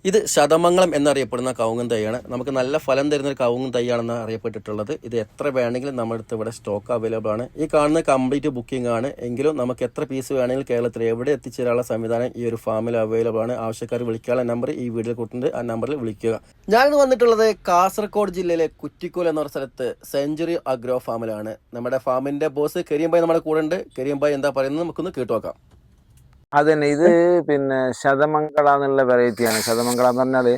ഇത് ശതമംഗലം എന്നറിയപ്പെടുന്ന കവുങ്ങൻ തൈയാണ്. നമുക്ക് നല്ല ഫലം തരുന്ന ഒരു കവുങ്ങൻ തൈയാണെന്ന് അറിയപ്പെട്ടിട്ടുള്ളത്. ഇത് എത്ര വേണമെങ്കിലും നമ്മുടെ അടുത്ത് ഇവിടെ സ്റ്റോക്ക് അവൈലബിൾ ആണ്. ഈ കാണുന്ന കംപ്ലീറ്റ് ബുക്കിംഗ് ആണ്. എങ്കിലും നമുക്ക് എത്ര പീസ് വേണമെങ്കിലും കേരളത്തിൽ എവിടെ എത്തിച്ചേരാനുള്ള സംവിധാനം ഈ ഒരു ഫാമിൽ അവൈലബിൾ ആണ്. ആവശ്യക്കാർ വിളിക്കാനുള്ള നമ്പർ ഈ വീഡിയോയിൽ കൊടുത്തിട്ടുണ്ട്. ആ നമ്പറിൽ വിളിക്കുക. ഞാനിന്ന് വന്നിട്ടുള്ളത് കാസർഗോഡ് ജില്ലയിലെ കുറ്റിക്കോൽ എന്ന സ്ഥലത്ത് സെഞ്ചുറി അഗ്രോ ഫാമിലാണ്. നമ്മുടെ ഫാമിന്റെ ബോസ് കരീം ഭായ് നമ്മുടെ കൂടെ ഉണ്ട്. കരീം ഭായ് എന്താ പറയുന്നത് നമുക്കൊന്ന് കേട്ടുനോക്കാം. അതന്നെ ഇത് പിന്നെ ശതമംഗള എന്നുള്ള വെറൈറ്റിയാണ്. ശതമംഗള എന്ന് പറഞ്ഞാല്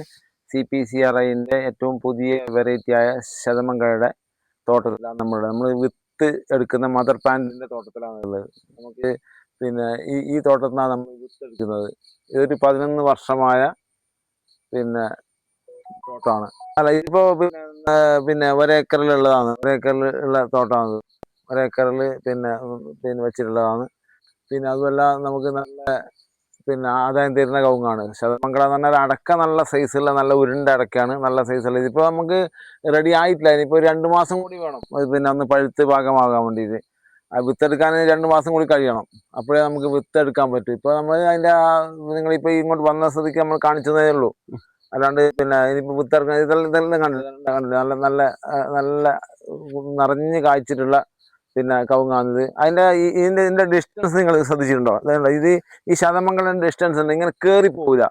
CPCRIന്റെ ഏറ്റവും പുതിയ വെറൈറ്റി ആയ ശതമംഗളയുടെ തോട്ടത്തിലാണ് നമ്മൾ വിത്ത് എടുക്കുന്ന മദർ പ്ലാന്റിന്റെ തോട്ടത്തിലാണ് ഉള്ളത്. നമുക്ക് പിന്നെ ഈ തോട്ടത്തിലാണ് നമ്മൾ വിത്ത് എടുക്കുന്നത്. ഇതൊരു 11 വർഷമായ പിന്നെ തോട്ടമാണ്. അല്ല ഇതിപ്പോ പിന്നെ ഒരേക്കറിലുള്ളതാണ്. ഒരേക്കറിലുള്ള തോട്ടമാണ്. ഒരേക്കറിൽ പിന്നെ വെച്ചിട്ടുള്ളതാണ്. പിന്നെ അതുമല്ല നമുക്ക് നല്ല ആദായം തരുന്ന കവുങ്ങാണ് ശതമംഗള എന്ന് പറഞ്ഞാൽ. അടക്ക നല്ല സൈസുള്ള നല്ല ഉരുണ്ട അടക്കയാണ്, നല്ല സൈസുള്ള. ഇതിപ്പോ നമുക്ക് റെഡി ആയിട്ടില്ല. ഇനിയിപ്പോ 2 മാസം കൂടി വേണം ഒന്ന് പഴുത്ത് പാകമാകാൻ വേണ്ടിയിട്ട്. വിത്തെടുക്കാൻ 2 മാസം കൂടി കഴിയണം. അപ്പോഴേ നമുക്ക് വിത്തെടുക്കാൻ പറ്റും. ഇപ്പൊ നമ്മൾ അതിന്റെ നിങ്ങളിപ്പോ ഇങ്ങോട്ട് വന്ന സ്ഥിതിക്ക് നമ്മൾ കാണിച്ചതേ ഉള്ളൂ. അല്ലാണ്ട് ഇനിയിപ്പോ വിത്തെടുക്കാൻ ഇതെല്ലാം കണ്ടില്ല. നല്ല നല്ല നല്ല നിറഞ്ഞ് കായ്ച്ചിട്ടുള്ള കവുങ്ങാണിത്. ഇതിന്റെ ഡിസ്റ്റൻസ് നിങ്ങൾ ശ്രദ്ധിച്ചിട്ടുണ്ടോ? ഇത് ഈ ശതമംഗലം ഡിസ്റ്റൻസ് ഉണ്ട്, ഇങ്ങനെ കയറി പോവില്ല.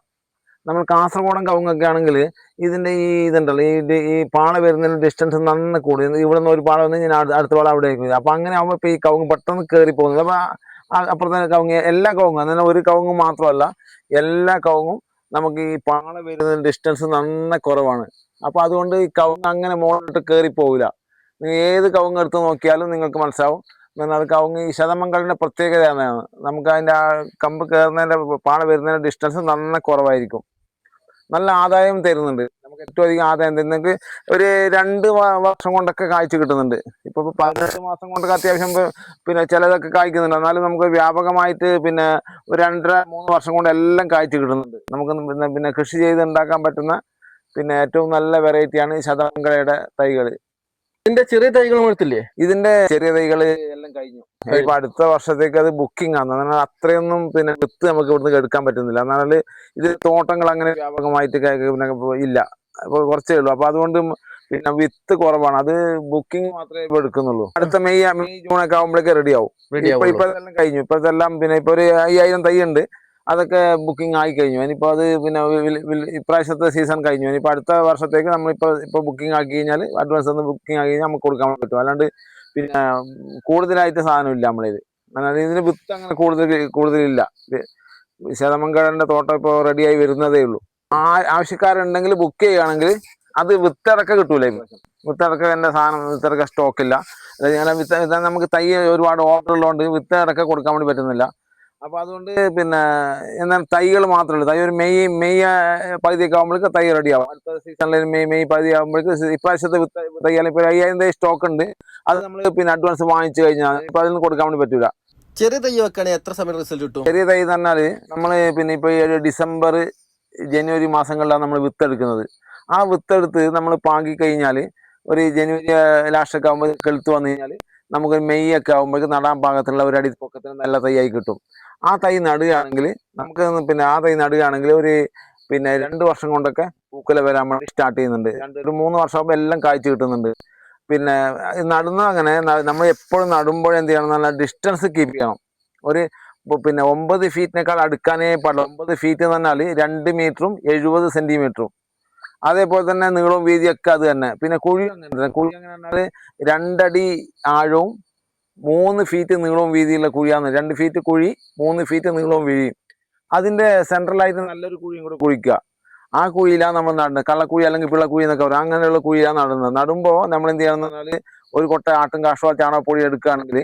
നമ്മൾ കാസർഗോഡൻ കവുങ്ങൊക്കെ ആണെങ്കിൽ ഇതിന്റെ ഇതുണ്ടല്ലോ, ഈ പാള വരുന്നതിന് ഡിസ്റ്റൻസ് നന്ന കൂടി. ഇവിടെ നിന്ന് ഒരു പാള വന്ന് ഞാൻ അടുത്ത പാള അവിടെ വരും. അപ്പൊ അങ്ങനെ ആകുമ്പോൾ ഇപ്പൊ ഈ കവുങ്ങ് പെട്ടെന്ന് കയറി പോകുന്നത്. അപ്പൊ അപ്പുറത്തെ കവുങ്ങ്, എല്ലാ കവുങ്ങും അങ്ങനെ ഒരു കവുങ്ങ് മാത്രമല്ല, എല്ലാ കവുങ്ങും നമുക്ക് ഈ പാള വരുന്ന ഡിസ്റ്റൻസ് നന്ന കുറവാണ്. അപ്പൊ അതുകൊണ്ട് ഈ കവുങ്ങ് അങ്ങനെ മുകളിലോട്ട് കയറി പോവില്ല. ഏത് കവുങ്ങ് എടുത്ത് നോക്കിയാലും നിങ്ങൾക്ക് മനസ്സിലാവും. എന്നാൽ കവുങ്ങ് ഈ ശതമംഗലിന്റെ പ്രത്യേകതയാണ്. നമുക്ക് അതിന്റെ ആ കമ്പ് കയറുന്നതിന്റെ പാള വരുന്നതിന്റെ ഡിസ്റ്റൻസ് നന്ന കുറവായിരിക്കും. നല്ല ആദായം തരുന്നുണ്ട്. നമുക്ക് ഏറ്റവും അധികം ആദായം തരുന്നത് ഒരു 2 വർഷം കൊണ്ടൊക്കെ കായ്ച്ചു കിട്ടുന്നുണ്ട്. ഇപ്പൊ 18 മാസം കൊണ്ടൊക്കെ അത്യാവശ്യം ചിലതൊക്കെ കായ്ക്കുന്നുണ്ട്. എന്നാലും നമുക്ക് വ്യാപകമായിട്ട് ഒരു 2.5-3 വർഷം കൊണ്ട് എല്ലാം കായ്ച്ചു കിട്ടുന്നുണ്ട്. നമുക്ക് കൃഷി ചെയ്ത് ഉണ്ടാക്കാൻ പറ്റുന്ന ഏറ്റവും നല്ല വെറൈറ്റിയാണ് ശതമംഗലയുടെ തൈകൾ. ഇതിന്റെ ചെറിയ തൈകൾ എടുത്തില്ലേ? ഇതിന്റെ ചെറിയ തൈകള് എല്ലാം കഴിഞ്ഞു. ഇപ്പൊ അടുത്ത വർഷത്തേക്ക് അത് ബുക്കിംഗ് ആണ്. എന്നാൽ അത്രയൊന്നും വിത്ത് നമുക്ക് ഇവിടുന്ന് എടുക്കാൻ പറ്റുന്നില്ല. എന്നാൽ ഇത് തോട്ടങ്ങൾ അങ്ങനെ വ്യാപകമായിട്ട് ഇല്ല, അപ്പൊ കുറച്ചേ ഉള്ളൂ. അപ്പൊ അതുകൊണ്ട് വിത്ത് കുറവാണ്. അത് ബുക്കിംഗ് മാത്രമേ ഇപ്പൊ എടുക്കുന്നുള്ളൂ. അടുത്ത മെയ് ജൂൺ ഒക്കെ ആകുമ്പോഴേക്ക് റെഡി ആവും. ഇപ്പൊ ഇതെല്ലാം കഴിഞ്ഞു. ഇപ്പോഴത്തെല്ലാം ഇപ്പൊ ഒരു 5000 തൈ ഉണ്ട്. അതൊക്കെ ബുക്കിംഗ് ആയി കഴിഞ്ഞു. ഇനിയിപ്പോൾ അത് ഇപ്രാവശ്യത്തെ സീസൺ കഴിഞ്ഞു. ഇനിയിപ്പോൾ അടുത്ത വർഷത്തേക്ക് നമ്മളിപ്പോൾ ബുക്കിംഗ് ആക്കി കഴിഞ്ഞാൽ, അഡ്വാൻസ് ഒന്ന് ബുക്കിംഗ് ആക്കി കഴിഞ്ഞാൽ നമുക്ക് കൊടുക്കാൻ പറ്റും. അല്ലാണ്ട് കൂടുതലായിട്ട് സാധനമില്ല നമ്മളിത്. ഇതിന് വിത്ത് അങ്ങനെ കൂടുതലില്ല. ശതമംഗലന്റെ തോട്ടം ഇപ്പോൾ റെഡിയായി വരുന്നതേ ഉള്ളൂ. ആവശ്യക്കാരുണ്ടെങ്കിൽ ബുക്ക് ചെയ്യുകയാണെങ്കിൽ അത് വിത്തടക്കം കിട്ടൂല. വിത്തടക്കം എന്റെ സാധനം വിത്തടക്കം സ്റ്റോക്കില്ല. നമുക്ക് തൈ ഒരുപാട് ഓർഡർ ഉള്ളതുകൊണ്ട് വിത്തടക്കം കൊടുക്കാൻ വേണ്ടി പറ്റുന്നില്ല. അപ്പൊ അതുകൊണ്ട് എന്നാൽ തൈകൾ മാത്രമേ ഉള്ളൂ. തൈ ഒരു മെയ് പകുതിയൊക്കെ ആകുമ്പോഴേക്ക് തൈ റെഡി ആവും. അടുത്ത സീസണിൽ മെയ് പകുതി ആകുമ്പോഴേക്ക് ഇപ്രാവശ്യത്തെ തൈയാൽ ഇപ്പോൾ 5000 തൈ സ്റ്റോക്ക് ഉണ്ട്. അത് നമ്മൾ അഡ്വാൻസ് വാങ്ങിച്ചു കഴിഞ്ഞാൽ ഇപ്പൊ അതിന് കൊടുക്കാൻ വേണ്ടി പറ്റൂല. ചെറിയ തൈ വെക്കുകയാണെങ്കിൽ എത്ര സമയം റിസൾട്ട് കിട്ടും? ചെറിയ തൈ എന്ന് പറഞ്ഞാല് നമ്മള് ഇപ്പൊ ഈ ഒരു ഡിസംബർ ജനുവരി മാസങ്ങളിലാണ് നമ്മൾ വിത്തെടുക്കുന്നത്. ആ വിത്തെടുത്ത് നമ്മൾ പാകി കഴിഞ്ഞാൽ ഒരു ജനുവരി ലാസ്റ്റ് ഒക്കെ ആകുമ്പോൾ കെളുത്ത് വന്നു കഴിഞ്ഞാൽ നമുക്ക് മെയ് ഒക്കെ ആകുമ്പോഴേക്ക് നടാൻ പാകത്തിലുള്ള ഒരു അടി പൊക്കത്തിന് നല്ല തൈയായി കിട്ടും. ആ തൈ നടുകയാണെങ്കിൽ നമുക്ക് ആ തൈ നടുകയാണെങ്കിൽ ഒരു 2 വർഷം കൊണ്ടൊക്കെ പൂക്കല വരാൻ വേണ്ടി സ്റ്റാർട്ട് ചെയ്യുന്നുണ്ട്. ഒരു 3 വർഷം ആകുമ്പോൾ എല്ലാം കായ്ച്ചു കിട്ടുന്നുണ്ട്. നടുന്ന അങ്ങനെ നമ്മൾ എപ്പോഴും നടുമ്പോൾ എന്ത് ചെയ്യണം എന്നാൽ ഡിസ്റ്റൻസ് കീപ്പ് ചെയ്യണം. ഒരു 9 ഫീറ്റിനേക്കാൾ അടുക്കാനേ പാടില്ല. 9 ഫീറ്റ് എന്ന് പറഞ്ഞാൽ 2 മീറ്ററും 70 സെന്റിമീറ്ററും. അതേപോലെ തന്നെ നീളവും വീതിയൊക്കെ അത് തന്നെ. കുഴി അങ്ങനെ കുഴി അങ്ങനെ പറഞ്ഞാൽ 2 അടി ആഴവും 3 ഫീറ്റ് നീളവും വീതിയുള്ള കുഴിയാണ്. 2 ഫീറ്റ് കുഴി, 3 ഫീറ്റ് നീളവും വീതിയും. അതിന്റെ സെൻട്രലായിട്ട് നല്ലൊരു കുഴിയും കൂടെ കുഴിക്കുക. ആ കുഴിയിലാണ് നമ്മൾ നടുന്നത്. കള്ളക്കുഴി അല്ലെങ്കിൽ പിള്ളക്കുഴി എന്നൊക്കെ പറയും. അങ്ങനെയുള്ള കുഴിയാണ് നടുന്നത്. നടുമ്പോൾ നമ്മൾ എന്ത് ചെയ്യണമെന്ന് പറഞ്ഞാൽ ഒരു കൊട്ട ആട്ടും കാഷ്ടോ ചാണകപ്പൊടി എടുക്കുകയാണെങ്കിൽ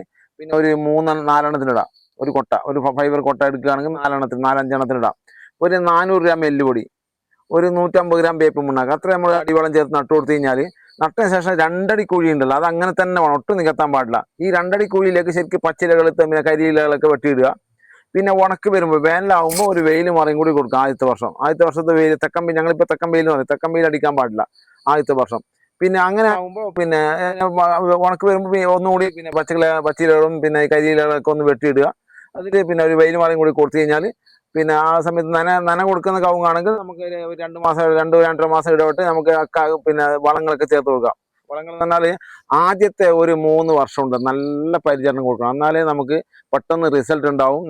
ഒരു 3-4 ഒരു കൊട്ട, ഒരു ഫൈബർ കൊട്ട എടുക്കുകയാണെങ്കിൽ 4-5 ഒരു 400 ഗ്രാം എല്ലുപൊടി, ഒരു 150 ഗ്രാം വേപ്പ് മണ്ണാക്ക്, അത്ര നമ്മൾ അടിവളം ചേർത്ത് നട്ടു കൊടുത്തു കഴിഞ്ഞാൽ നട്ടതിന് ശേഷം 2 അടി കുഴി ഉണ്ടല്ലോ, അത് അങ്ങനെ തന്നെ വേണം, ഒട്ടും നികത്താൻ പാടില്ല. ഈ 2 അടി കുഴിയിലേക്ക് ശരിക്കും പച്ചിലകൾ കരിയിലകളൊക്കെ വെട്ടിയിടുക. ഉണക്ക് വരുമ്പോൾ വേനലാവുമ്പോൾ ഒരു വെയിൽ മറയും കൂടി കൊടുക്കുക. ആദ്യത്തെ വർഷത്തെ വെയിൽ ഞങ്ങളിപ്പോൾ തെക്കൻ വെയിൽ എന്ന് പറയും. തെക്കൻ വെയിൽ അടിക്കാൻ പാടില്ല ആദ്യത്തെ വർഷം. അങ്ങനെ ആകുമ്പോൾ ഉണക്ക് വരുമ്പോൾ ഒന്നുകൂടി പച്ചിലകളും കരിയിലകളൊക്കെ ഒന്ന് വെട്ടിയിടുക. അതിൽ ഒരു വെയിൽ മറയും കൂടി കൊടുത്തു കഴിഞ്ഞാൽ പിന്നെ ആ സമയത്ത് നന കൊടുക്കുന്ന കവുങ്ങാണെങ്കിൽ നമുക്ക് ഒരു 2 മാസം 2-2.5 മാസം ഇടവിട്ട് നമുക്ക് പിന്നെ വളങ്ങളൊക്കെ ചേർത്ത് കൊടുക്കാം. വളങ്ങൾ എന്ന് പറഞ്ഞാൽ ആദ്യത്തെ ഒരു 3 വർഷം ഉണ്ട് നല്ല പരിചരണം കൊടുക്കണം, എന്നാലേ നമുക്ക് പെട്ടെന്ന് റിസൾട്ട് ഉണ്ടാവും.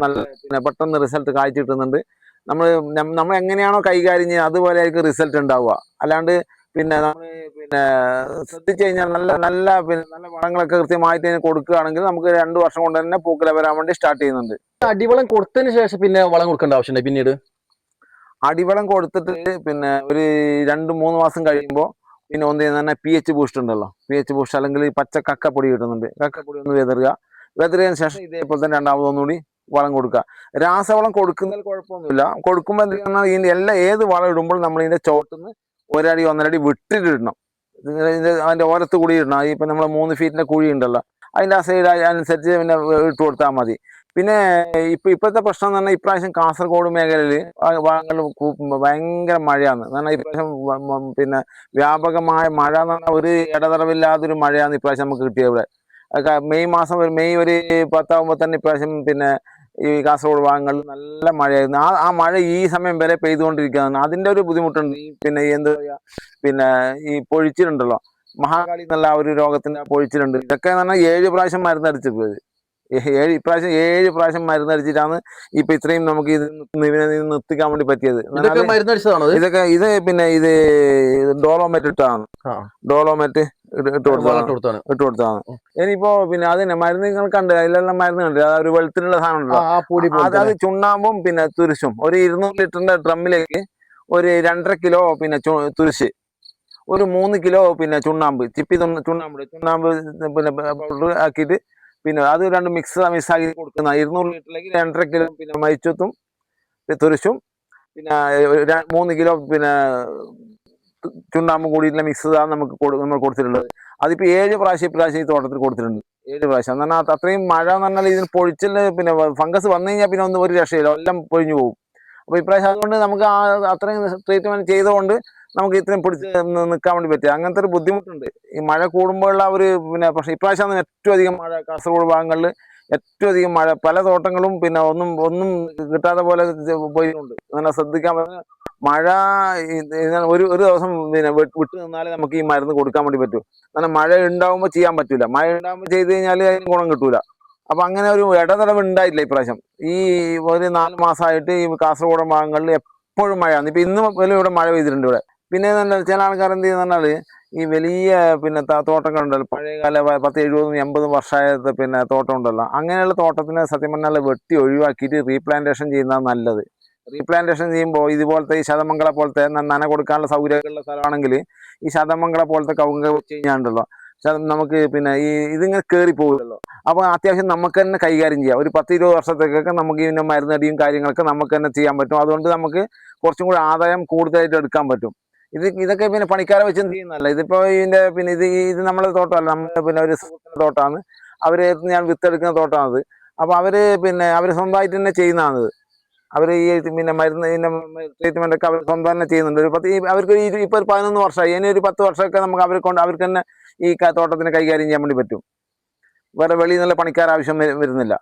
പിന്നെ പെട്ടെന്ന് റിസൾട്ട് കാഴ്ച കിട്ടുന്നുണ്ട്. നമ്മൾ എങ്ങനെയാണോ കൈകാര്യം ചെയ്യുക അതുപോലെ ആയിരിക്കും റിസൾട്ട് ഉണ്ടാവുക. അല്ലാണ്ട് പിന്നെ നമ്മൾ പിന്നെ ശ്രദ്ധിച്ചു കഴിഞ്ഞാൽ നല്ല വളങ്ങളൊക്കെ കൃത്യമായിട്ട് കൊടുക്കുകയാണെങ്കിൽ നമുക്ക് 2 വർഷം കൊണ്ട് തന്നെ പൂക്കല വരാൻ വേണ്ടി സ്റ്റാർട്ട് ചെയ്യുന്നുണ്ട്. അടിവളം കൊടുത്തതിന് ശേഷം പിന്നെ വളം കൊടുക്കേണ്ട ആവശ്യമുണ്ട് പിന്നീട്? അടിവളം കൊടുത്തിട്ട് പിന്നെ ഒരു 2-3 മാസം കഴിയുമ്പോൾ പിന്നെ ഒന്ന് തന്നെ pH ബൂസ്റ്റ് ഉണ്ടല്ലോ, pH ബൂസ്റ്റ് അല്ലെങ്കിൽ പച്ച കക്കപ്പൊടി കിട്ടുന്നുണ്ട്, കക്കപ്പൊടി ഒന്ന് വെതറിയതിന് ശേഷം ഇതേപോലെ തന്നെ രണ്ടാമതൊന്നുകൂടി വളം കൊടുക്കുക. രാസവളം കൊടുക്കുന്നതിൽ കുഴപ്പമൊന്നുമില്ല. കൊടുക്കുമ്പോൾ എന്തെങ്കിലും ഇതിൻ്റെ ഏത് വളം ഇടുമ്പോൾ നമ്മൾ ഇതിന്റെ ചോട്ടിന്ന് 1 അടി 1.5 അടി വിട്ടിട്ടിടണം. അതിന്റെ ഓരത്ത് കൂടി ഇടണം. ഇപ്പൊ നമ്മൾ 3 ഫീറ്റിന്റെ കുഴി ഉണ്ടല്ലോ, അതിന്റെ ആ സൈഡ് അനുസരിച്ച് പിന്നെ ഇട്ട് കൊടുത്താൽ മതി. പിന്നെ ഇപ്പോഴത്തെ പ്രശ്നം എന്ന് പറഞ്ഞാൽ ഇപ്രാവശ്യം കാസർഗോഡ് മേഖലയിൽ ഭാഗങ്ങളിൽ ഭയങ്കര മഴയാണ്. കാരണം ഇപ്രാവശ്യം പിന്നെ വ്യാപകമായ മഴ എന്ന് പറഞ്ഞാൽ ഒരു ഇടതടവില്ലാത്തൊരു മഴയാണ് ഇപ്രാവശ്യം നമുക്ക് കിട്ടിയത് ഇവിടെ. മെയ് ഒരു 10 ആകുമ്പോൾ തന്നെ ഇപ്രാവശ്യം പിന്നെ ഈ കാസർഗോഡ് ഭാഗങ്ങളിൽ നല്ല മഴയായിരുന്നു. ആ മഴ ഈ സമയം വരെ പെയ്തുകൊണ്ടിരിക്കുകയാണ്. അതിന്റെ ഒരു ബുദ്ധിമുട്ടുണ്ട്. പിന്നെ എന്താ പറയുക, പിന്നെ ഈ പൊഴിച്ചിലുണ്ടല്ലോ, മഹാകാളി എന്നുള്ള ഒരു രോഗത്തിന്റെ പൊഴിച്ചിലുണ്ട്. ഇതൊക്കെ എന്ന് പറഞ്ഞാൽ 7 പ്രാവശ്യം മരുന്നടിച്ചത്. ഇപ്രാവശ്യം 7 പ്രാവശ്യം മരുന്നടിച്ചിട്ടാണ് ഇപ്പൊ ഇത്രയും നമുക്ക് ഇതിനെ നിർത്തിക്കാൻ വേണ്ടി പറ്റിയത്. മരുന്നടിച്ചതാണോ ഇത് പിന്നെ ഇത് ഡോളോമെറ്റ് ഇട്ടതാണ്. ഡോളോമെറ്റ് ഇട്ട് കൊടുത്തതാണ്. ഇനിയിപ്പോ പിന്നെ അതിനെ മരുന്ന് നിങ്ങൾ കണ്ട്, അതിലെല്ലാം മരുന്ന് കണ്ട്, ആ ഒരു വെളുത്തിലുള്ള സാധനം ഉണ്ടല്ലോ, അത് ചുണ്ണാമ്പും പിന്നെ തുരിശും ഒരു 200 ലിറ്ററിന്റെ ഡ്രമ്മിലേക്ക് ഒരു 2.5 കിലോ പിന്നെ തുരിശ്, ഒരു 3 കിലോ പിന്നെ ചുണ്ണാമ്പ് ചുണ്ണാമ്പ് പിന്നെ പൗഡർ ആക്കിയിട്ട് പിന്നെ അത് രണ്ട് മിക്സ് ആക്കി കൊടുക്കുന്ന 200 ലിറ്ററിലേക്ക് 2.5 കിലോ പിന്നെ മൈച്ചത്തും തുരിശും പിന്നെ 3 കിലോ പിന്നെ ചുണ്ണാമ്പും കൂടിയിട്ടുള്ള മിക്സ് ആണ് നമ്മൾ കൊടുത്തിട്ടുള്ളത്. അതിപ്പോ 7 പ്രാവശ്യം ഇപ്രാവശ്യം ഈ തോട്ടത്തിൽ കൊടുത്തിട്ടുണ്ട്. 7 പ്രാവശ്യം എന്ന് പറഞ്ഞാൽ അത്രയും മഴ എന്ന് പറഞ്ഞാൽ ഇതിന് പൊഴിച്ചില് പിന്നെ ഫംഗസ് വന്നു കഴിഞ്ഞാൽ പിന്നെ ഒന്നും ഒരു രക്ഷയില്ല, എല്ലാം പൊഴിഞ്ഞു പോകും. അപ്പൊ ഇപ്രാവശ്യം അതുകൊണ്ട് നമുക്ക് അത്രയും ട്രീറ്റ്മെന്റ് ചെയ്തുകൊണ്ട് നമുക്ക് ഇത്രയും പിടിച്ച് നിൽക്കാൻ വേണ്ടി പറ്റുക. അങ്ങനത്തെ ഒരു ബുദ്ധിമുട്ടുണ്ട് ഈ മഴ കൂടുമ്പോഴുള്ള ഒരു പിന്നെ പ്രശ്നം. ഇപ്രാവശ്യമാണ് ഏറ്റവും അധികം മഴ കാസർഗോഡ് ഭാഗങ്ങളിൽ, ഏറ്റവും അധികം മഴ. പല തോട്ടങ്ങളും പിന്നെ ഒന്നും കിട്ടാത്ത പോലെ പോയിട്ടുണ്ട്. അങ്ങനെ ശ്രദ്ധിക്കാൻ പറഞ്ഞാൽ മഴ ഒരു ദിവസം പിന്നെ വിട്ടു നിന്നാലേ നമുക്ക് ഈ മരുന്ന് കൊടുക്കാൻ വേണ്ടി പറ്റൂ. കാരണം മഴ ഉണ്ടാവുമ്പോൾ ചെയ്യാൻ പറ്റൂല, മഴ ഉണ്ടാവുമ്പോൾ ചെയ്ത് കഴിഞ്ഞാൽ അതിന് ഗുണം കിട്ടൂല. അപ്പൊ അങ്ങനെ ഒരു ഇടതടവ് ഉണ്ടായിട്ടില്ല ഇപ്രാവശ്യം. ഈ ഒരു 4 മാസമായിട്ട് ഈ കാസർഗോഡ് ഭാഗങ്ങളിൽ എപ്പോഴും മഴയാണ്. ഇപ്പൊ ഇന്ന് പോലും ഇവിടെ മഴ പെയ്തിട്ടുണ്ട് ഇവിടെ. പിന്നെ ചില ആൾക്കാർ എന്ത് ചെയ്യുന്ന പറഞ്ഞാല് ഈ വലിയ പിന്നെ തോട്ടങ്ങളുണ്ടല്ലോ, പഴയകാല 10-70-80 വർഷമായത് പിന്നെ തോട്ടം ഉണ്ടല്ലോ, അങ്ങനെയുള്ള തോട്ടത്തിന് സത്യം പറഞ്ഞാൽ വെട്ടി ഒഴിവാക്കിയിട്ട് റീപ്ലാന്റേഷൻ ചെയ്യുന്നതാണ് നല്ലത്. റീപ്ലാന്റേഷൻ ചെയ്യുമ്പോൾ ഇതുപോലത്തെ ഈ ശതമംഗള പോലത്തെ നന കൊടുക്കാനുള്ള സൗകര്യമുള്ള സ്ഥലമാണെങ്കിൽ ഈ ശതമംഗള പോലത്തെ കവുങ്ങ് വെച്ച് കഴിഞ്ഞാണ്ടല്ലോ നമുക്ക് പിന്നെ ഇതിങ്ങനെ കയറി പോകില്ലല്ലോ. അപ്പൊ അത്യാവശ്യം നമുക്ക് തന്നെ കൈകാര്യം ചെയ്യാം. ഒരു 10-20 വർഷത്തേക്കൊക്കെ നമുക്ക് ഇതിന്റെ മരുന്നടിയും കാര്യങ്ങളൊക്കെ നമുക്ക് തന്നെ ചെയ്യാൻ പറ്റും. അതുകൊണ്ട് നമുക്ക് കുറച്ചും കൂടി ആദായം കൂടുതലായിട്ട് എടുക്കാൻ പറ്റും. ഇതൊക്കെ പിന്നെ പണിക്കാരെ വെച്ച് ചെയ്യുന്നതല്ല. ഇതിപ്പോ ഇതിന്റെ പിന്നെ ഇത് നമ്മളെ തോട്ടമല്ല, നമ്മുടെ പിന്നെ ഒരു സുഹൃത്തിന്റെ തോട്ടമാണ്. അവര് ഞാൻ വിത്തെടുക്കുന്ന തോട്ടമാണത്. അപ്പൊ അവര് സ്വന്തമായിട്ട് തന്നെ ചെയ്യുന്നതാണിത്. അവർ ഈ പിന്നെ മരുന്ന് ഇതിന്റെ ട്രീറ്റ്മെന്റ് ഒക്കെ അവർ സ്വന്തം തന്നെ ചെയ്യുന്നുണ്ട്. അവർക്ക് ഇപ്പൊ ഒരു 11 വർഷമായി. ഇനി ഒരു 10 വർഷമൊക്കെ നമുക്ക് അവർക്ക് തന്നെ ഈ തോട്ടത്തിന് കൈകാര്യം ചെയ്യാൻ വേണ്ടി പറ്റും. വേറെ വെളിയിൽ നിന്നുള്ള പണിക്കാർ ആവശ്യം വരുന്നില്ല.